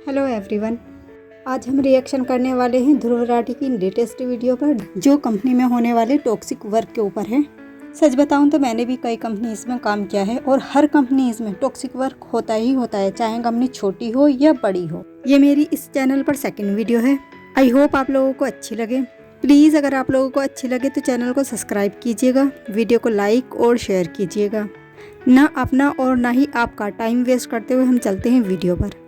Hello everyone, आज हम reaction करने वाले हैं ध्रुव राठी की लेटेस्ट वीडियो पर जो कंपनी में होने वाले टॉक्सिक वर्क के ऊपर है। सच बताऊं तो मैंने भी कई कंपनीज में काम किया है और हर कंपनीज में टॉक्सिक वर्क होता ही होता है, चाहे कंपनी छोटी हो या बड़ी हो। ये मेरी इस चैनल पर सेकंड वीडियो है। आई होप आप लोगों को अच्छी लगे। प्लीज़ अगर आप लोगों को अच्छी लगे तो चैनल को सब्सक्राइब कीजिएगा, वीडियो को लाइक और शेयर कीजिएगा। ना अपना और ना ही आपका टाइम वेस्ट करते हुए हम चलते हैं वीडियो पर।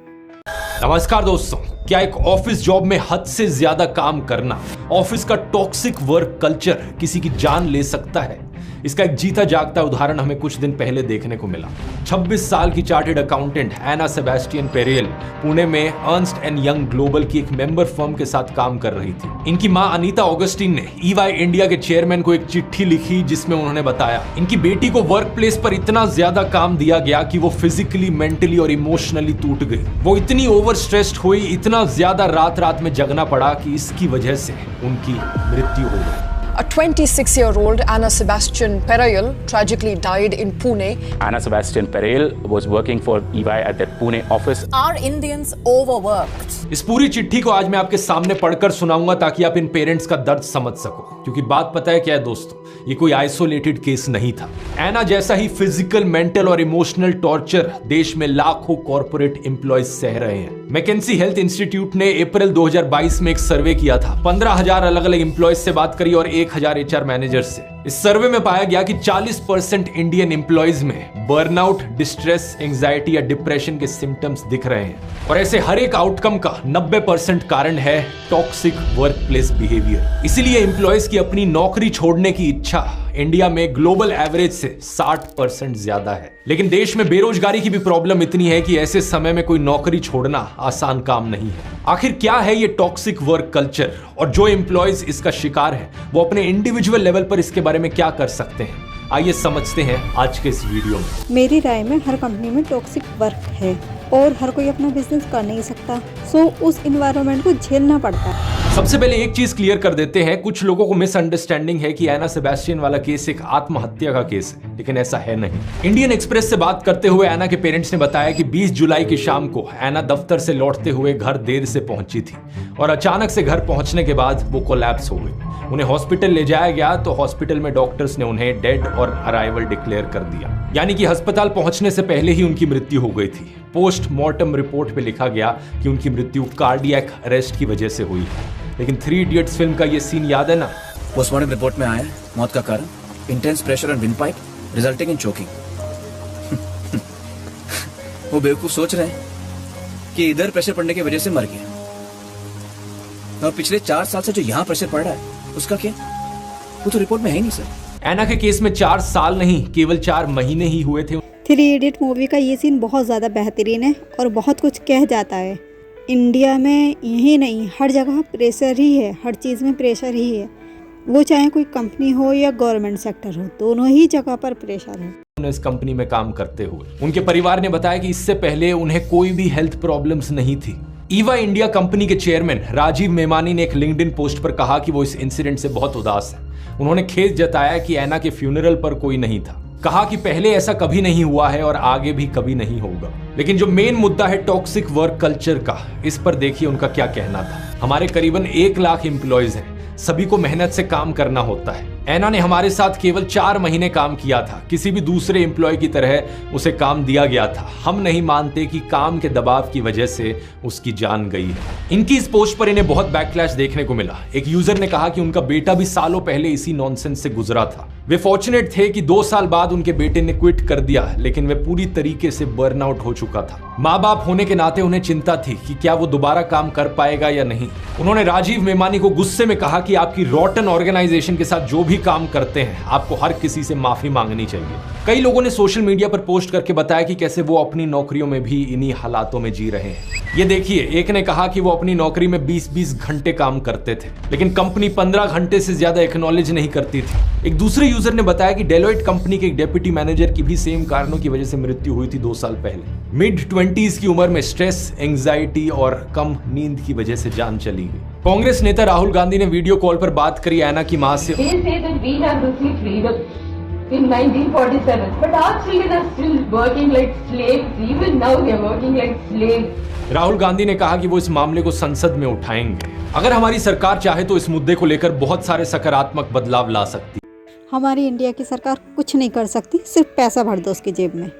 नमस्कार दोस्तों, क्या एक ऑफिस जॉब में हद से ज्यादा काम करना, ऑफिस का टॉक्सिक वर्क कल्चर किसी की जान ले सकता है? इसका एक जीता जागता उदाहरण हमें कुछ दिन पहले देखने को मिला। 26 साल की चार्टेड अकाउंटेंट एना सेबेस्टियन पेरेल पुणे में अर्न्स्ट एंड यंग ग्लोबल की एक मेंबर फर्म के साथ काम कर रही थी। इनकी मां अनीता ऑगस्टीन ने EY इंडिया के चेयरमैन को एक चिट्ठी लिखी जिसमें उन्होंने बताया इनकी बेटी को वर्क प्लेस पर इतना ज्यादा काम दिया गया कि वो फिजिकली, मेंटली और इमोशनली टूट गई। वो इतनी ओवर स्ट्रेस्ड हुई, इतना ज्यादा रात रात में जगना पड़ा कि इसकी वजह से उनकी मृत्यु हो गई। A 26-year-old Anna Sebastian Perel tragically died in Pune. Anna Sebastian Perel was working for EY at their Pune office. Are Indians overworked? इस पूरी चिट्ठी को आज मैं आपके सामने पढ़कर सुनाऊंगा ताकि आप इन पेरेंट्स का दर्द समझ सको, क्योंकि बात पता है क्या है दोस्तों, ये कोई आइसोलेटेड केस नहीं था। एना जैसा ही फिजिकल, मेंटल और इमोशनल टॉर्चर देश में लाखों कॉर्पोरेट एम्प्लॉयज सह रहे हैं। मैकेंजी हेल्थ इंस्टीट्यूट ने अप्रैल 2022 में एक सर्वे किया था। 15,000 अलग अलग एम्प्लॉयज से बात करी और 1,000 HR मैनेजर से। इस सर्वे में पाया गया कि 40% इंडियन एम्प्लॉयज में बर्नआउट, डिस्ट्रेस, एंजाइटी या डिप्रेशन के सिम्टम्स दिख रहे हैं। और ऐसे हर एक आउटकम का 90% कारण है टॉक्सिक वर्कप्लेस बिहेवियर। इसीलिए एम्प्लॉयज की अपनी नौकरी छोड़ने की इच्छा इंडिया में ग्लोबल एवरेज से 60% ज्यादा है। लेकिन देश में बेरोजगारी की भी प्रॉब्लम इतनी है कि ऐसे समय में कोई नौकरी छोड़ना आसान काम नहीं है। आखिर क्या है ये टॉक्सिक वर्क कल्चर और जो एम्प्लॉयज इसका शिकार है वो अपने इंडिविजुअल लेवल पर इसके बारे में क्या कर सकते हैं? आइए समझते हैं आज के इस वीडियो में। मेरी राय में हर कंपनी में टॉक्सिक वर्क है और हर कोई अपना बिजनेस कर नहीं सकता, सो उस इन्वायरमेंट को झेलना पड़ता है। सबसे पहले एक चीज क्लियर कर देते हैं, कुछ लोगों को मिसअंडरस्टैंडिंग है कि एना सेबेस्टियन वाला केस एक आत्महत्या का केस है, लेकिन ऐसा है नहीं। इंडियन एक्सप्रेस से बात करते हुए एना के पेरेंट्स ने बताया कि 20 जुलाई की शाम को एना दफ्तर से लौटते हुए घर देर से पहुंची थी और अचानक से घर पहुंचने के बाद वो कोलैप्स हो गई। उन्हें हॉस्पिटल ले जाया गया तो हॉस्पिटल में डॉक्टर्स ने उन्हें डेड और अराइवल डिक्लेयर कर दिया, यानी कि अस्पताल पहुंचने से पहले ही उनकी मृत्यु हो गई थी। पोस्टमार्टम रिपोर्ट पे लिखा गया कि उनकी मृत्यु कार्डियक अरेस्ट की वजह से हुई है। लेकिन 3 इडियट्स फिल्म का ये सीन याद है ना? पोस्टमार्टम रिपोर्ट में आया है मौत का कारण intense pressure on wind pipe resulting in choking. वो बेवकूफ सोच रहे हैं कि इधर प्रेशर पड़ने की वजह से मर गया, और पिछले 4 साल से जो यहाँ प्रेशर पड़ रहा है उसका क्या? वो तो रिपोर्ट में है ही नहीं सर। एना के केस में 4 साल नहीं, केवल 4 महीने ही हुए थे। 3 इडियट मूवी का ये सीन बहुत ज़्यादा बेहतरीन है और बहुत कुछ कह जाता है। इंडिया में यही नहीं, हर जगह प्रेशर ही है, हर चीज़ में प्रेशर ही है। वो चाहे कोई कंपनी हो या गवर्नमेंट सेक्टर हो, दोनों ही जगह पर प्रेशर है। इस कंपनी में काम करते हुए उनके परिवार ने बताया कि इससे पहले उन्हें कोई भी हेल्थ प्रॉब्लम्स नहीं थी। EY इंडिया कंपनी के चेयरमैन राजीव मेमानी ने एक लिंक्डइन पोस्ट पर कहा कि वो इस इंसिडेंट से बहुत उदास है। उन्होंने खेद जताया कि एना के फ्यूनरल पर कोई नहीं था। कहा कि पहले ऐसा कभी नहीं हुआ है और आगे भी कभी नहीं होगा। लेकिन जो मेन मुद्दा है टॉक्सिक वर्क कल्चर का, इस पर देखिए उनका क्या कहना था। हमारे करीबन 1 लाख एम्प्लॉयज हैं, सभी को मेहनत से काम करना होता है। एना ने हमारे साथ केवल 4 महीने काम किया था, किसी भी दूसरे एम्प्लॉय की तरह उसे काम दिया गया था। हम नहीं मानते कि काम के दबाव की वजह से उसकी जान गई है। इनकी इस पोस्ट पर इन्हें बहुत बैकलैश देखने को मिला। एक यूजर ने कहा कि उनका बेटा भी सालों पहले इसी नॉनसेंस से गुजरा था। वे फॉर्चुनेट थे कि 2 साल बाद उनके बेटे ने क्विट कर दिया, लेकिन वे पूरी तरीके से बर्नआउट हो चुका था। माँ बाप होने के नाते उन्हें चिंता थी कि क्या वो दोबारा काम कर पाएगा या नहीं। उन्होंने राजीव मेमानी को गुस्से में कहा कि आपकी रॉटन ऑर्गेनाइजेशन के साथ जो भी काम करते हैं आपको हर किसी से माफी मांगनी चाहिए। कई लोगों ने सोशल मीडिया पर पोस्ट करके बताया कि कैसे वो अपनी नौकरियों में भी इन्हीं हालातों में जी रहे हैं। ये देखिए, एक ने कहा कि वो अपनी नौकरी में 20-20 घंटे काम करते थे, लेकिन कंपनी 15 घंटे से ज्यादा एक्नॉलेज नहीं करती थी। एक दूसरे यूजर ने बताया कि डेलोइट कंपनी के एक डेप्यूटी मैनेजर की भी सेम कारणों की वजह से मृत्यु हुई थी 2 साल पहले। मिड-20s की उम्र में स्ट्रेस, एंजाइटी और कम नींद की वजह से जान चली गई। कांग्रेस नेता राहुल गांधी ने वीडियो कॉल पर बात करी एना की मां से। in 1947. But our children are still working like slaves. Even now they are working like slaves. Rahul Gandhi ने कहा कि वो इस मामले को संसद में उठाएंगे। अगर हमारी सरकार चाहे तो इस मुद्दे को लेकर बहुत सारे सकारात्मक बदलाव ला सकती। हमारी इंडिया की सरकार कुछ नहीं कर सकती, सिर्फ पैसा भर दो उसकी जेब में।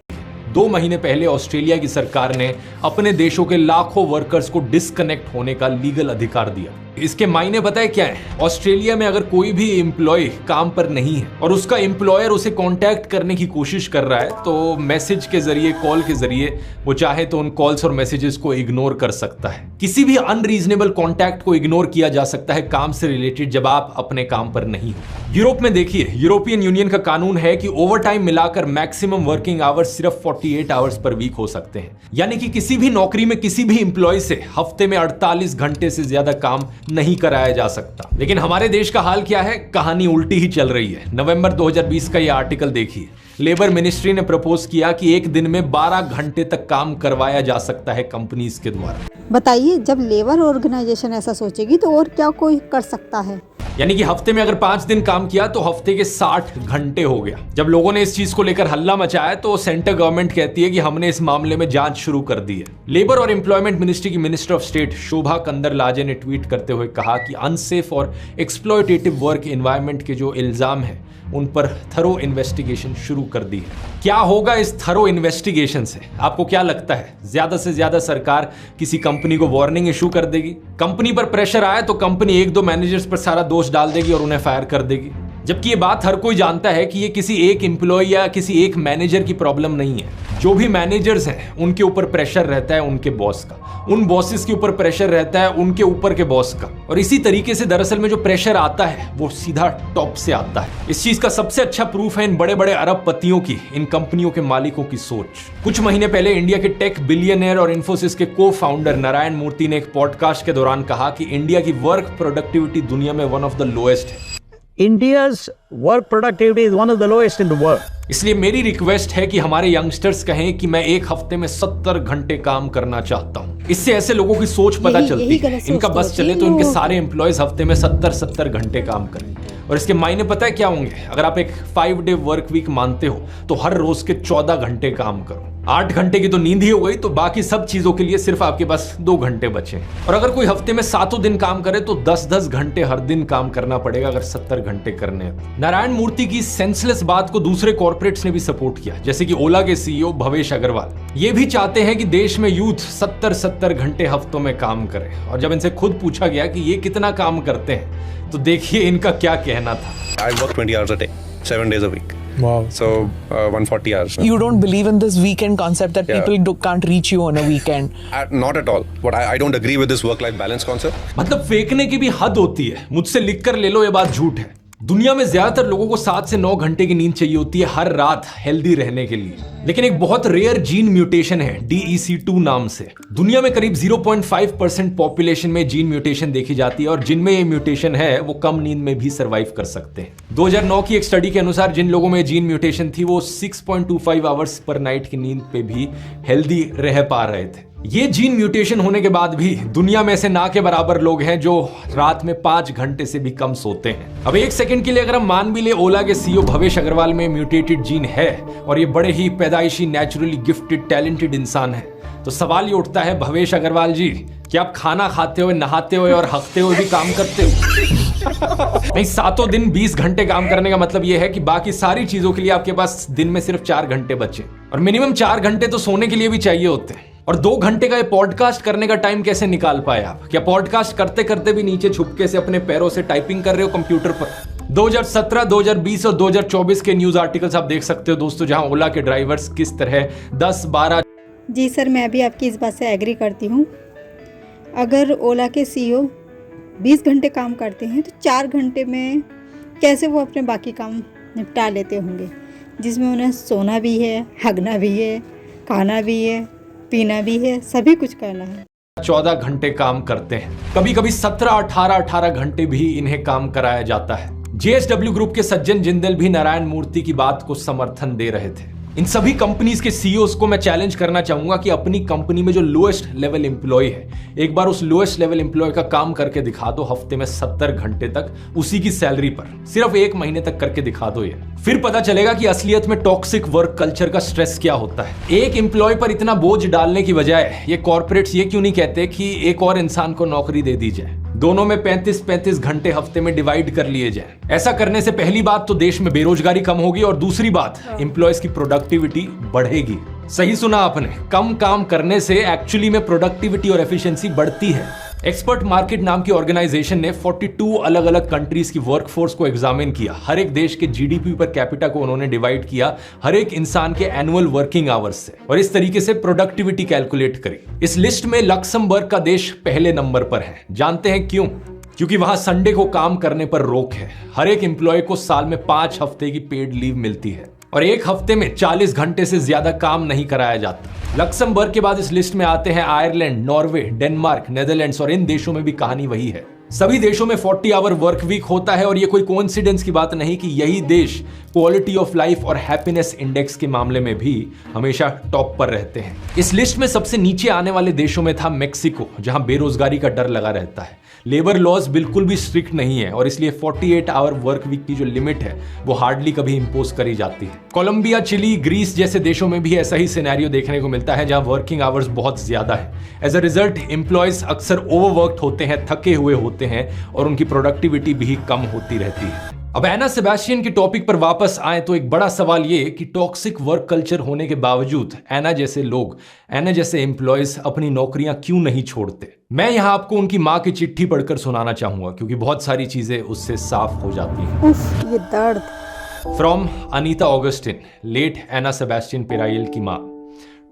2 महीने पहले ऑस्ट्रेलिया की सरकार ने अपने देशों के लाखों वर्कर्स को डिस्कनेक्ट होने का लीगल अधिकार दिया। इसके मायने पता है क्या है? ऑस्ट्रेलिया में अगर कोई भी एम्प्लॉय काम पर नहीं है और उसका एम्प्लॉयर उसे कांटेक्ट करने की कोशिश कर रहा है तो मैसेज के जरिए, कॉल के जरिए वो चाहे तो उन कॉल्स और मैसेजेस को इग्नोर कर सकता है। किसी भी अनरीजनेबल कांटेक्ट को इग्नोर किया जा सकता है काम से रिलेटेड जब आप अपने काम पर नहीं हो। यूरोप में देखिए, यूरोपियन यूनियन का कानून है कि ओवर टाइम मिलाकर मैक्सिमम वर्किंग आवर्स सिर्फ 48 आवर्स पर वीक हो सकते हैं। यानी कि किसी भी नौकरी में किसी भी एम्प्लॉय से हफ्ते में 48 घंटे से ज्यादा काम नहीं कराया जा सकता। लेकिन हमारे देश का हाल क्या है? कहानी उल्टी ही चल रही है। नवंबर 2020 का यह आर्टिकल देखिए। लेबर मिनिस्ट्री ने प्रपोज किया कि एक दिन में 12 घंटे तक काम करवाया जा सकता है कंपनीज के द्वारा। बताइए, जब लेबर ऑर्गेनाइजेशन ऐसा सोचेगी तो और क्या कोई कर सकता है? यानी कि हफ्ते में अगर 5 दिन काम किया तो हफ्ते के 60 घंटे हो गया। जब लोगों ने इस चीज को लेकर हल्ला मचाया तो सेंट्रल गवर्नमेंट कहती है कि हमने इस मामले में जांच शुरू कर दी है। लेबर और एम्प्लॉयमेंट मिनिस्ट्री की मिनिस्टर ऑफ स्टेट शोभा कंदरलाजे ने ट्वीट करते हुए कहा कि अनसेफ और एक्सप्लॉयटेटिव वर्क एनवायरनमेंट के जो इल्जाम है उन पर थरो इन्वेस्टिगेशन शुरू कर दी है। क्या होगा इस थरो इन्वेस्टिगेशन से? आपको क्या लगता है? ज्यादा से ज्यादा सरकार किसी कंपनी को वार्निंग इशू कर देगी? कंपनी पर प्रेशर आए तो कंपनी 1-2 मैनेजर्स पर सारा दोष डाल देगी और उन्हें फायर कर देगी। जबकि ये बात हर कोई जानता है कि ये किसी एक एम्प्लॉय या किसी एक मैनेजर की प्रॉब्लम नहीं है। जो भी मैनेजर्स हैं उनके ऊपर प्रेशर रहता है उनके बॉस का, उन बॉसेस के ऊपर प्रेशर रहता है उनके ऊपर के बॉस का, और इसी तरीके से दरअसल में जो प्रेशर आता है वो सीधा टॉप से आता है। इस चीज का सबसे अच्छा प्रूफ है इन बड़े बड़े अरबपतियों की, इन कंपनियों के मालिकों की सोच। कुछ महीने पहले इंडिया के टेक बिलियनियर और इन्फोसिस के को फाउंडर नारायण मूर्ति ने एक पॉडकास्ट के दौरान कहा कि इंडिया की वर्क प्रोडक्टिविटी दुनिया में वन ऑफ द लोएस्ट है। India's work productivity is one of the lowest in the world. इसलिए मेरी रिक्वेस्ट है कि हमारे यंगस्टर्स कहें कि मैं एक हफ्ते में 70 घंटे काम करना चाहता हूं। इससे ऐसे लोगों की सोच पता चलती है। इनका बस चले तो इनके सारे एम्प्लॉयज हफ्ते में 70 घंटे काम करें। और इसके मायने पता है क्या होंगे? अगर आप एक 5 डे वर्क वीक मानते हो तो हर रोज के 14 घंटे काम करो। 8 घंटे की तो नींद ही हो गई, तो बाकी सब चीजों के लिए सिर्फ आपके पास 2 घंटे बचे। और अगर कोई हफ्ते में 7 दिन काम करे तो 10-10 घंटे हर दिन काम करना पड़ेगा अगर 70 घंटे करने हैं। नारायण मूर्ति की सेंसलेस बात को दूसरे कॉर्पोरेट्स ने भी सपोर्ट किया, जैसे कि ओला के सीईओ भवेश अग्रवाल। ये भी चाहते हैं कि देश में यूथ 70 घंटे हफ्तों में काम करे। और जब इनसे खुद पूछा गया कि ये कितना काम करते हैं तो देखिए इनका क्या कहना था। I work 20 hours a day, 7 days a week. Wow. So 140 hours. You don't believe in this weekend concept that Yeah. people can't reach you on a weekend? Not at all. But I don't agree with this work-life balance concept. मतलब फेंकने की भी हद होती है। मुझसे लिख कर ले लो, ये बात झूठ है। दुनिया में ज्यादातर लोगों को 7 से 9 घंटे की नींद चाहिए होती है हर रात हेल्दी रहने के लिए। लेकिन एक बहुत रेयर जीन म्यूटेशन है DEC2 नाम से। दुनिया में करीब 0.5% पॉपुलेशन में जीन म्यूटेशन देखी जाती है, और जिनमें ये म्यूटेशन है वो कम नींद में भी सरवाइव कर सकते हैं। 2009 की एक स्टडी के अनुसार जिन लोगों में जीन म्यूटेशन थी वो 6.25 आवर्स पर नाइट की नींद पे भी हेल्दी रह पा रहे थे। ये जीन म्यूटेशन होने के बाद भी दुनिया में से ना के बराबर लोग हैं जो रात में 5 घंटे से भी कम सोते हैं। अब एक सेकंड के लिए अगर हम मान भी ले ओला के सीईओ भवेश अग्रवाल में म्यूटेटेड जीन है और ये बड़े ही पैदाइशी नेचुरली गिफ्टेड टैलेंटेड इंसान है, तो सवाल ये उठता है भवेश अग्रवाल जी, क्या आप खाना खाते हुए, नहाते हुए और हकते हुए भी काम करते हो? नहीं, 7 दिन 20 घंटे काम करने का मतलब ये है कि बाकी सारी चीजों के लिए आपके पास दिन में सिर्फ 4 घंटे बचे, और मिनिमम 4 घंटे तो सोने के लिए भी चाहिए होते हैं। और 2 घंटे का ये पॉडकास्ट करने का टाइम कैसे निकाल पाए आप? क्या पॉडकास्ट करते करते भी नीचे छुपके से अपने पैरों से टाइपिंग कर रहे हो कंप्यूटर पर? 2017, 2020 और 2024 के न्यूज आर्टिकल्स आप देख सकते हो दोस्तों, जहां ओला के ड्राइवर्स किस तरह 10-12। जी सर, मैं भी आपकी इस बात से एग्री करती हूँ। अगर ओला के सीईओ 20 घंटे काम करते हैं तो 4 घंटे में कैसे वो अपने बाकी काम निपटा लेते होंगे, जिसमें उन्हें सोना भी है, हगना भी है, खाना भी है, पीना भी है, सभी कुछ करना है। 14 घंटे काम करते हैं, कभी कभी 17-18 घंटे भी इन्हें काम कराया जाता है। JSW ग्रुप के सज्जन जिंदल भी नारायण मूर्ति की बात को समर्थन दे रहे थे। इन सभी कंपनीज के सीईओज को मैं चैलेंज करना चाहूंगा कि अपनी कंपनी में जो लोएस्ट लेवल एम्प्लॉय है एक बार उस लोएस्ट लेवल एम्प्लॉय का काम करके दिखा दो, हफ्ते में 70 घंटे तक उसी की सैलरी पर, सिर्फ 1 महीने तक करके दिखा दो ये, फिर पता चलेगा कि असलियत में टॉक्सिक वर्क कल्चर का स्ट्रेस क्या होता है। एक एम्प्लॉय पर इतना बोझ डालने की बजाय ये कॉर्पोरेट्स ये क्यों नहीं कहते कि एक और इंसान को नौकरी दे दी जाए, दोनों में 35-35 घंटे हफ्ते में डिवाइड कर लिए जाए। ऐसा करने से पहली बात तो देश में बेरोजगारी कम होगी और दूसरी बात एम्प्लॉयज की प्रोडक्टिविटी बढ़ेगी। सही सुना आपने, कम काम करने से एक्चुअली में प्रोडक्टिविटी और एफिशिएंसी बढ़ती है। एक्सपर्ट मार्केट नाम की ऑर्गेनाइजेशन ने 42 अलग अलग कंट्रीज की वर्कफोर्स को एग्जामिन किया। हर एक देश के जीडीपी पर कैपिटा को उन्होंने डिवाइड किया हर एक इंसान के एनुअल वर्किंग आवर्स से और इस तरीके से प्रोडक्टिविटी कैलकुलेट करी। इस लिस्ट में लक्समबर्ग का देश पहले नंबर पर है। जानते हैं क्यों? क्योंकि वहां संडे को काम करने पर रोक है। हर एक एम्प्लॉय को साल में 5 हफ्ते की पेड लीव मिलती है और एक हफ्ते में 40 घंटे से ज्यादा काम नहीं कराया जाता। लक्समबर्ग के बाद इस लिस्ट में आते हैं आयरलैंड, नॉर्वे, डेनमार्क, नेदरलैंड्स और इन देशों में भी कहानी वही है। सभी देशों में 40 आवर वर्क वीक होता है और ये कोई कोइंसिडेंस की बात नहीं कि यही देश क्वालिटी ऑफ लाइफ और हैप्पीनेस इंडेक्स के मामले में भी हमेशा टॉप पर रहते हैं। इस लिस्ट में सबसे नीचे आने वाले देशों में था मेक्सिको, जहां बेरोजगारी का डर लगा रहता है। लेबर लॉज बिल्कुल भी स्ट्रिक्ट नहीं है और इसलिए 48 आवर वर्क वीक की जो लिमिट है वो हार्डली कभी इंपोज करी जाती है। कोलंबिया, चिली, ग्रीस जैसे देशों में भी ऐसा ही सिनेरियो देखने को मिलता है, जहां वर्किंग आवर्स बहुत ज्यादा है। एज अ रिजल्ट एम्प्लॉयज अक्सर ओवरवर्क्ड होते हैं, थके हुए होते हैं और उनकी प्रोडक्टिविटी भी कम होती रहती है। अब एना सेबेस्टियन के टॉपिक पर वापस आए तो एक बड़ा सवाल ये कि टॉक्सिक वर्क कल्चर होने के बावजूद एना जैसे लोग, एना जैसे एम्प्लॉयज अपनी नौकरियां क्यों नहीं छोड़ते। मैं यहां आपको उनकी मां की चिट्ठी पढ़कर सुनाना चाहूंगा क्योंकि बहुत सारी चीजें उससे साफ हो जाती हैं। उफ, ये दर्द। From Anita Augustine, late Anna Sebastian Perayil की मां,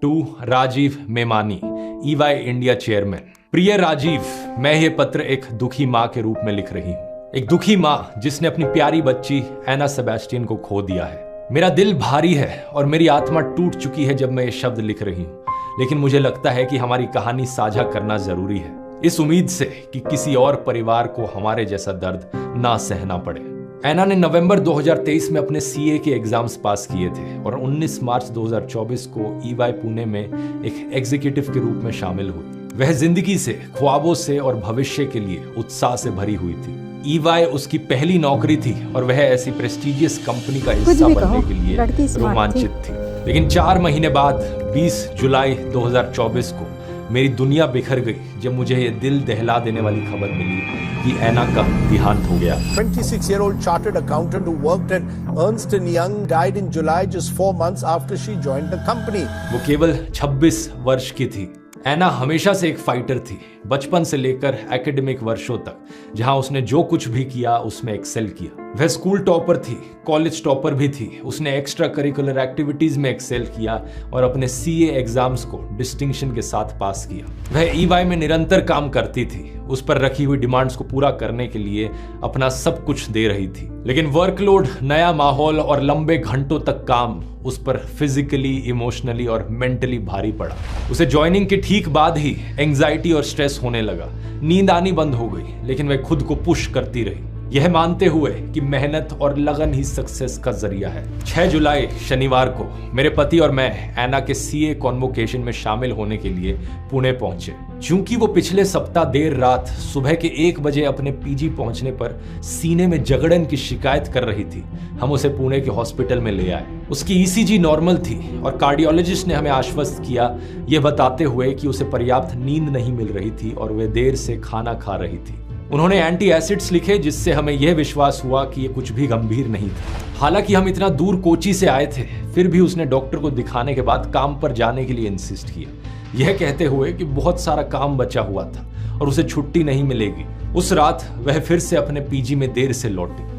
to Rajiv Memani, EY India chairman. प्रिय राजीव, मैं ये पत्र एक दुखी मां के रूप में लिख रही हूं। एक दुखी मां जिसने अपनी प्यारी बच्ची एना सेबेस्टियन को खो दिया है। मेरा दिल भारी है और मेरी आत्मा टूट चुकी है जब मैं ये शब्द लिख रही हूं, लेकिन मुझे लगता है कि हमारी कहानी साझा करना जरूरी है, इस उम्मीद से कि किसी और परिवार को हमारे जैसा दर्द ना सहना पड़े। एना ने नवंबर 2023 में अपने CA के एग्जाम्स पास किए थे और 19 मार्च 2024 को EY पुणे में एक एग्जीक्यूटिव के रूप में शामिल हुई। वह जिंदगी से, ख्वाबों से और भविष्य के लिए उत्साह से भरी हुई थी। EY उसकी पहली नौकरी थी और वह ऐसी प्रेस्टीजियस कंपनी का हिस्सा बनने के लिए रोमांचित थी। लेकिन 4 महीने बाद 20 जुलाई 2024 को मेरी दुनिया बिखर गई जब मुझे ये दिल दहला देने वाली खबर मिली कि एना का देहांत हो गया। 26-year-old chartered accountant who worked at Ernst & Young died in July, just 4 months after she joined the company. वो केवल 26 वर्ष की थी। एना हमेशा से एक फाइटर थी, बचपन से लेकर एकेडमिक वर्षों तक, जहां उसने जो कुछ भी किया उसमें एक्सेल किया। वह स्कूल टॉपर थी, कॉलेज टॉपर भी थी। उसने एक्स्ट्रा करिकुलर एक्टिविटीज में एक्सेल किया और अपने CA एग्जाम्स को डिस्टिंक्शन के साथ पास किया। वह EY में निरंतर काम करती थी, उस पर रखी हुई डिमांड्स को पूरा करने के लिए अपना सब कुछ दे रही थी। लेकिन वर्कलोड, नया माहौल और लंबे घंटों तक काम उस पर फिजिकली, इमोशनली और मेंटली भारी पड़ा। उसे ज्वाइनिंग के ठीक बाद ही एंजाइटी और स्ट्रेस होने लगा। नींद आनी बंद हो गई, लेकिन वह खुद को पुश करती रही, यह मानते हुए कि मेहनत और लगन ही सक्सेस का जरिया है। 6 जुलाई शनिवार को मेरे पति और मैं एना के CA कॉन्वोकेशन में शामिल होने के लिए पुणे पहुंचे। चूंकि वो पिछले सप्ताह देर रात सुबह के 1 बजे अपने PG पहुंचने पर सीने में जगड़न की शिकायत कर रही थी, हम उसे पुणे के हॉस्पिटल में ले आए। उसकी ECG नॉर्मल थी और कार्डियोलॉजिस्ट ने हमें आश्वस्त किया, यह बताते हुए कि उसे पर्याप्त नींद नहीं मिल रही थी और वे देर से खाना खा रही थी। उन्होंने एंटी एसिड्स लिखे जिससे हमें यह विश्वास हुआ कि यह कुछ भी गंभीर नहीं था। हालांकि हम इतना दूर कोची से आए थे, फिर भी उसने डॉक्टर को दिखाने के बाद काम पर जाने के लिए इंसिस्ट किया, यह कहते हुए कि बहुत सारा काम बचा हुआ था और उसे छुट्टी नहीं मिलेगी। उस रात वह फिर से अपने PG में देर से लौटी।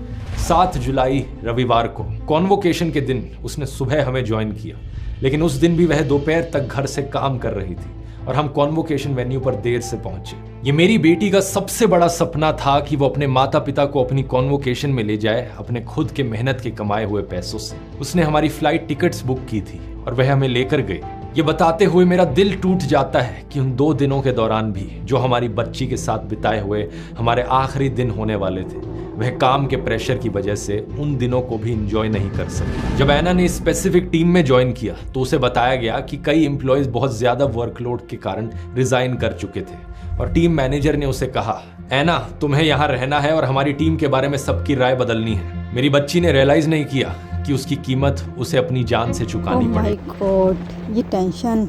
7 जुलाई रविवार को कॉन्वोकेशन के दिन उसने सुबह हमें ज्वाइन किया, लेकिन उस दिन भी वह दोपहर तक घर से काम कर रही थी और हम कॉन्वोकेशन वेन्यू पर देर से पहुंचे। ये मेरी बेटी का सबसे बड़ा सपना था कि वो अपने माता पिता को अपनी कॉन्वोकेशन में ले जाए अपने खुद के मेहनत के कमाए हुए पैसों से। उसने हमारी फ्लाइट टिकट्स बुक की थी और वह हमें लेकर गई। ये बताते हुए मेरा दिल टूट जाता है कि उन 2 दिनों के दौरान भी, जो हमारी बच्ची के साथ बिताए हुए हमारे आखिरी दिन होने वाले थे, वह काम के प्रेशर की वजह से उन दिनों को भी इंजॉय नहीं कर सकी। जब एना ने स्पेसिफिक टीम में ज्वाइन किया तो उसे बताया गया कि कई एम्प्लॉयज बहुत ज्यादा वर्कलोड के कारण रिजाइन कर चुके थे और टीम मैनेजर ने उसे कहा, एना तुम्हें यहाँ रहना है और हमारी टीम के बारे में सबकी राय बदलनी है। मेरी बच्ची ने रियलाइज नहीं किया कि उसकी कीमत उसे अपनी जान से चुकानी पड़ेगी। ओह माय गॉड, ये टेंशन।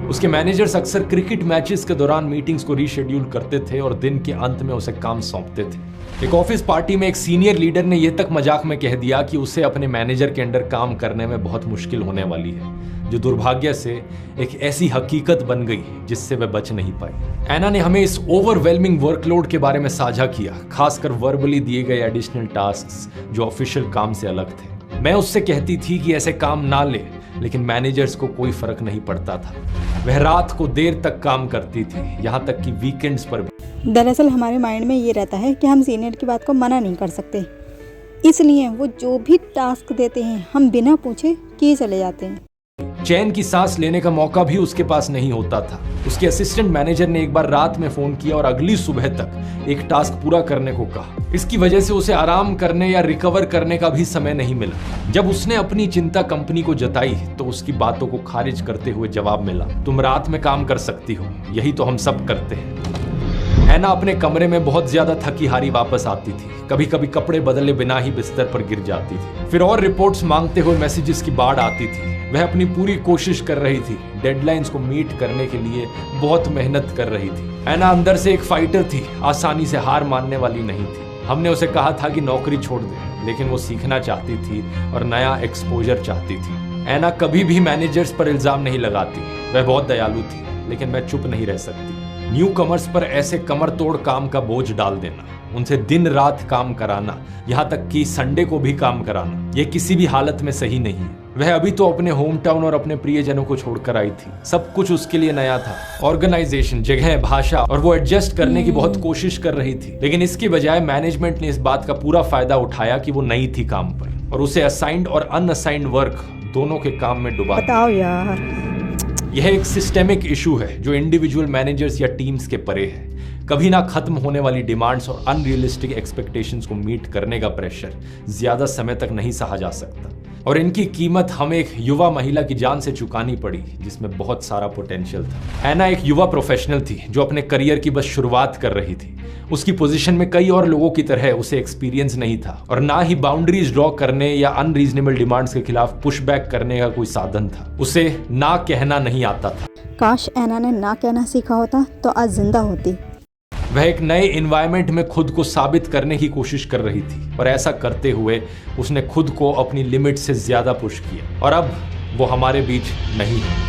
उसके मैनेजर्स अक्सर क्रिकेट मैचेस के दौरान मीटिंग्स को रीशेड्यूल करते थे और दिन के अंत में उसे काम सौंपते थे। एक ऑफिस पार्टी में एक सीनियर लीडर ने यह तक मजाक में कह दिया कि उसे अपने मैनेजर के अंडर काम करने में बहुत मुश्किल होने वाली है, जो दुर्भाग्य से एक ऐसी हकीकत बन गई जिससे वह बच नहीं पाई। एना ने हमें इस ओवरवेलमिंग वर्कलोड के बारे में साझा किया, खासकर वर्बली दिए गए एडिशनल टास्क्स जो ऑफिशियल काम से अलग थे। मैं उससे कहती थी कि ऐसे काम ना ले, लेकिन मैनेजर्स को कोई फर्क नहीं पड़ता था। वह रात को देर तक काम करती थी, यहाँ तक कि वीकेंड्स पर भी। दरअसल हमारे माइंड में ये रहता है कि हम सीनियर की बात को मना नहीं कर सकते, इसलिए वो जो भी टास्क देते हैं हम बिना पूछे किए चले जाते हैं। चैन की सांस लेने का मौका भी उसके पास नहीं होता था। उसके असिस्टेंट मैनेजर ने एक बार रात में फोन किया और अगली सुबह तक एक टास्क पूरा करने को कहा। इसकी वजह से उसे आराम करने या रिकवर करने का भी समय नहीं मिला। जब उसने अपनी चिंता कंपनी को जताई तो उसकी बातों को खारिज करते हुए जवाब मिला, तुम रात में काम कर सकती हो, यही तो हम सब करते हैं। एना अपने कमरे में बहुत ज्यादा थकी हारी वापस आती थी, कभी कभी कपड़े बदले बिना ही बिस्तर पर गिर जाती थी। फिर और रिपोर्ट्स मांगते हुए मैसेजेस की बाढ़ आती थी। वह अपनी पूरी कोशिश कर रही थी, डेडलाइंस को मीट करने के लिए बहुत मेहनत कर रही थी। एना अंदर से एक फाइटर थी, आसानी से हार मानने वाली नहीं थी। हमने उसे कहा था कि नौकरी छोड़ दे, लेकिन वो सीखना चाहती थी और नया एक्सपोजर चाहती थी। एना कभी भी मैनेजर्स पर इल्जाम नहीं लगाती, वह बहुत दयालु थी, लेकिन मैं चुप नहीं रह सकती। न्यू कमर्स पर ऐसे कमर तोड़ काम का बोझ डाल देना, उनसे दिन रात काम कराना, यहाँ तक कि संडे को भी काम कराना, यह किसी भी हालत में सही नहीं है। वह अभी तो अपने होम टाउन और अपने प्रियजनों को छोड़कर आई थी। सब कुछ उसके लिए नया था, ऑर्गेनाइजेशन, जगह, भाषा, और वो एडजस्ट करने की बहुत कोशिश कर रही थी। लेकिन इसकी बजाय मैनेजमेंट ने इस बात का पूरा फायदा उठाया कि वो नई थी काम पर और उसे असाइंड और अनअसाइंड वर्क दोनों के काम में डुबा। बताओ यार, यह एक सिस्टेमिक इशू है जो इंडिविजुअल मैनेजर्स या टीम्स के परे है। कभी ना खत्म होने वाली डिमांड्स और अनरियलिस्टिक एक्सपेक्टेशंस को मीट करने का प्रेशर ज्यादा समय तक नहीं सहा जा सकता, और इनकी कीमत हमें एक युवा महिला की जान से चुकानी पड़ी जिसमें बहुत सारा पोटेंशियल था। एना एक युवा प्रोफेशनल थी जो अपने करियर की बस शुरुआत कर रही थी। उसकी पोजीशन में कई और लोगों की तरह उसे एक्सपीरियंस नहीं था और ना ही बाउंड्रीज ड्रॉ करने या अनरीजनेबल डिमांड्स के खिलाफ पुशबैक करने का कोई साधन था। उसे ना कहना नहीं आता था। काश एना ने ना कहना सीखा होता तो आज जिंदा होती। वह एक नए एनवायरनमेंट में खुद को साबित करने की कोशिश कर रही थी और ऐसा करते हुए उसने खुद को अपनी लिमिट से ज्यादा पुश किया, और अब वो हमारे बीच नहीं है।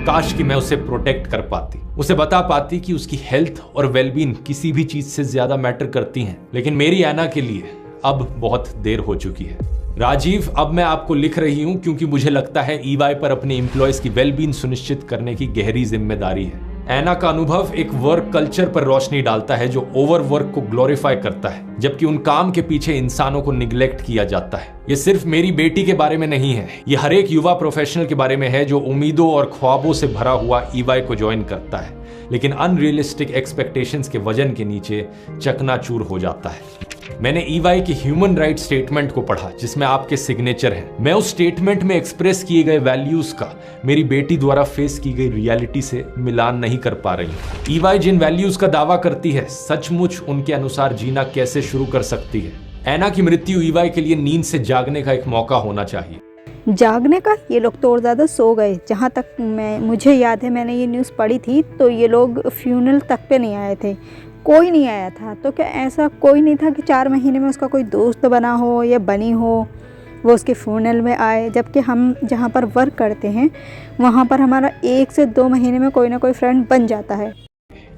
काश कि मैं उसे प्रोटेक्ट कर पाती, उसे बता पाती कि उसकी हेल्थ और वेलबींग किसी भी चीज से ज्यादा मैटर करती हैं। लेकिन मेरी एना के लिए अब बहुत देर हो चुकी है। राजीव, अब मैं आपको लिख रही हूं क्योंकि मुझे लगता है ईवाई पर अपने एम्प्लॉयज की वेलबींग सुनिश्चित करने की गहरी जिम्मेदारी है। एना का अनुभव एक वर्क कल्चर पर रोशनी डालता है जो ओवरवर्क को ग्लोरीफाई करता है, जबकि उन काम के पीछे इंसानों को निग्लेक्ट किया जाता है। ये सिर्फ मेरी बेटी के बारे में नहीं है, ये हर एक युवा प्रोफेशनल के बारे में है जो उम्मीदों और ख्वाबों से भरा हुआ ईवाई को ज्वाइन करता है, लेकिन अनरियलिस्टिक एक्सपेक्टेशंस के वजन के नीचे चकनाचूर हो जाता है। मैंने ईवाई के ह्यूमन राइट स्टेटमेंट को पढ़ा जिसमें आपके सिग्नेचर हैं। मैं उस स्टेटमेंट में एक्सप्रेस किए गए वैल्यूज का मेरी बेटी द्वारा फेस की गई रियलिटी से मिलान नहीं कर पा रही हूं। ईवाई जिन वैल्यूज का दावा करती है, सचमुच उनके अनुसार जीना कैसे शुरू कर सकती है? एना की मृत्यु ईवाई के लिए नींद से जागने का एक मौका होना चाहिए। जागने का? ये लोग तो और ज़्यादा सो गए। जहाँ तक मुझे याद है, मैंने ये न्यूज़ पढ़ी थी तो ये लोग फ्यूनरल तक पे नहीं आए थे, कोई नहीं आया था। तो क्या ऐसा कोई नहीं था कि 4 महीने में उसका कोई दोस्त बना हो या बनी हो, वो उसके फ्यूनरल में आए? जबकि हम जहाँ पर वर्क करते हैं वहाँ पर हमारा 1 से 2 महीने में कोई ना कोई फ्रेंड बन जाता है।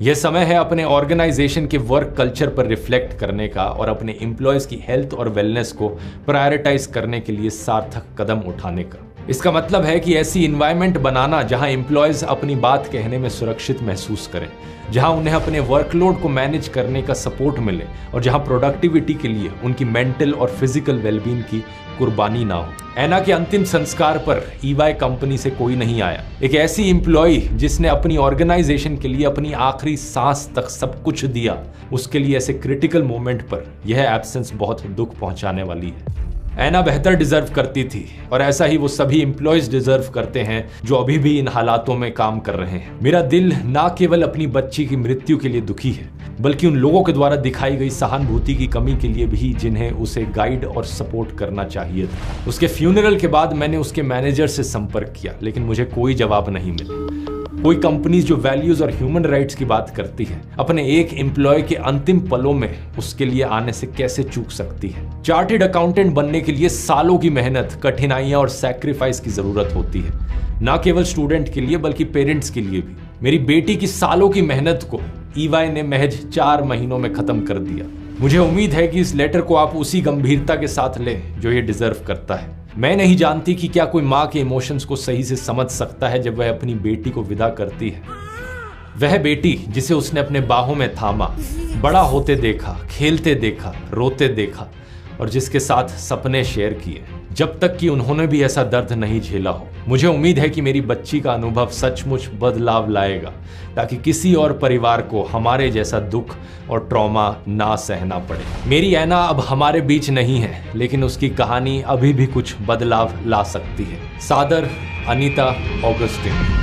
यह समय है अपने ऑर्गेनाइजेशन के वर्क कल्चर पर रिफ्लेक्ट करने का और अपने एम्प्लॉयज की हेल्थ और वेलनेस को प्रायोरिटाइज करने के लिए सार्थक कदम उठाने का। इसका मतलब है कि ऐसी इन्वायरमेंट बनाना जहां एम्प्लॉयज अपनी बात कहने में सुरक्षित महसूस करें, जहां उन्हें अपने वर्कलोड को मैनेज करने का सपोर्ट मिले और जहां प्रोडक्टिविटी के लिए उनकी मेंटल और फिजिकल वेलबींग की कुर्बानी ना हो। ऐना के अंतिम संस्कार पर ईवाई कंपनी से कोई नहीं आया। एक ऐसी एम्प्लॉय जिसने अपनी ऑर्गेनाइजेशन के लिए अपनी आखिरी सांस तक सब कुछ दिया, उसके लिए ऐसे क्रिटिकल मोमेंट पर यह एब्सेंस बहुत दुख पहुंचाने वाली है। ऐना बेहतर डिजर्व करती थी और ऐसा ही वो सभी एम्प्लॉयज डिजर्व करते हैं जो अभी भी इन हालातों में काम कर रहे हैं। मेरा दिल ना केवल अपनी बच्ची की मृत्यु के लिए दुखी है, बल्कि उन लोगों के द्वारा दिखाई गई सहानुभूति की कमी के लिए भी जिन्हें उसे गाइड और सपोर्ट करना चाहिए था। उसके फ्यूनरल के बाद मैंने उसके मैनेजर से संपर्क किया, लेकिन मुझे कोई जवाब नहीं मिला। कोई कंपनीज जो वैल्यूज और ह्यूमन राइट्स की बात करती है, अपने एक एम्प्लॉय के अंतिम पलों में उसके लिए आने से कैसे चूक सकती है। चार्टेड अकाउंटेंट बनने के लिए सालों की मेहनत, कठिनाइयां और सैक्रिफाइस की जरूरत होती है, ना केवल स्टूडेंट के लिए बल्कि पेरेंट्स के लिए भी। मेरी बेटी की सालों की मेहनत को ईवाई ने महज 4 महीनों में खत्म कर दिया। मुझे उम्मीद है कि इस लेटर को आप उसी गंभीरता के साथ लें जो ये डिजर्व करता है। मैं नहीं जानती कि क्या कोई माँ के इमोशंस को सही से समझ सकता है जब वह अपनी बेटी को विदा करती है। वह बेटी जिसे उसने अपने बाहों में थामा, बड़ा होते देखा, खेलते देखा, रोते देखा और जिसके साथ सपने शेयर किए, जब तक कि उन्होंने भी ऐसा दर्द नहीं झेला हो। मुझे उम्मीद है कि मेरी बच्ची का अनुभव सचमुच बदलाव लाएगा, ताकि किसी और परिवार को हमारे जैसा दुख और ट्रॉमा ना सहना पड़े। मेरी ऐना अब हमारे बीच नहीं है, लेकिन उसकी कहानी अभी भी कुछ बदलाव ला सकती है। सादर, अनीता ऑगस्टिन।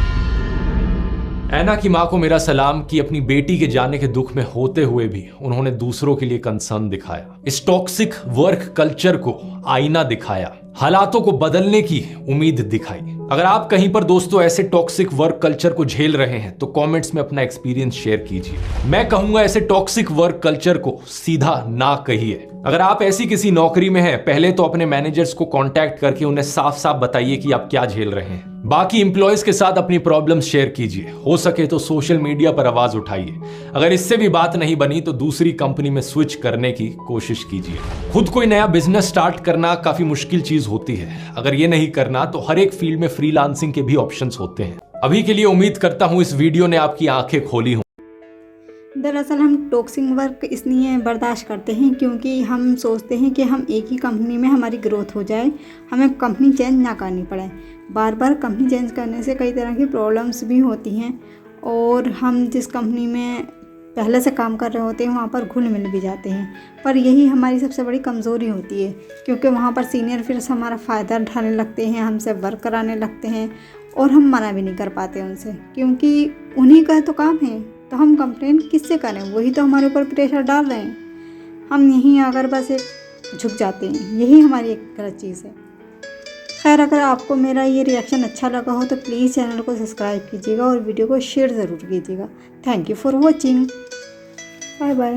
ऐना की मां को मेरा सलाम कि अपनी बेटी के जाने के दुख में होते हुए भी उन्होंने दूसरों के लिए कंसर्न दिखाया, इस टॉक्सिक वर्क कल्चर को आईना दिखाया, हालातों को बदलने की उम्मीद दिखाई। अगर आप कहीं पर दोस्तों ऐसे टॉक्सिक वर्क कल्चर को झेल रहे हैं तो कमेंट्स में अपना एक्सपीरियंस शेयर कीजिए। मैं कहूंगा ऐसे टॉक्सिक वर्क कल्चर को सीधा ना कहिए। अगर आप ऐसी किसी नौकरी में हैं, पहले तो अपने मैनेजर्स को कांटेक्ट करके उन्हें साफ साफ बताइए कि आप क्या झेल रहे हैं। बाकी एम्प्लॉयज के साथ अपनी प्रॉब्लम्स शेयर कीजिए। हो सके तो सोशल मीडिया पर आवाज उठाइए। अगर इससे भी बात नहीं बनी तो दूसरी कंपनी में स्विच करने की कोशिश कीजिए। खुद कोई नया बिजनेस स्टार्ट करना काफी मुश्किल चीज होती है। अगर ये नहीं करना तो हर एक फील्ड में फ्रीलांसिंग के भी ऑप्शंस होते हैं। अभी के लिए उम्मीद करता हूं इस वीडियो ने आपकी आंखें खोली हों। दरअसल हम टॉक्सिक वर्क इसलिए बर्दाश्त करते हैं क्योंकि हम सोचते हैं कि हम एक ही कंपनी में हमारी ग्रोथ हो जाए, हमें कंपनी चेंज ना करनी पड़े। बार बार कंपनी चेंज करने से कई तरह की प्रॉब्लम्स भी होती हैं और हम जिस कंपनी में पहले से काम कर रहे होते हैं वहाँ पर घुल मिल भी जाते हैं। पर यही हमारी सबसे बड़ी कमज़ोरी होती है, क्योंकि वहाँ पर सीनियर फिर से हमारा फ़ायदा उठाने लगते हैं, हमसे वर्क कराने लगते हैं और हम मना भी नहीं कर पाते उनसे, क्योंकि उन्हीं का तो काम है। तो हम कंप्लेन किससे करें, वही तो हमारे ऊपर प्रेशर डाल रहे हैं। हम यहीं आकर बस एक झुक जाते हैं, यही हमारी एक गलत चीज़ है। खैर, अगर आपको मेरा ये रिएक्शन अच्छा लगा हो तो प्लीज़ चैनल को सब्सक्राइब कीजिएगा और वीडियो को शेयर ज़रूर कीजिएगा। Thank you for watching. Bye bye.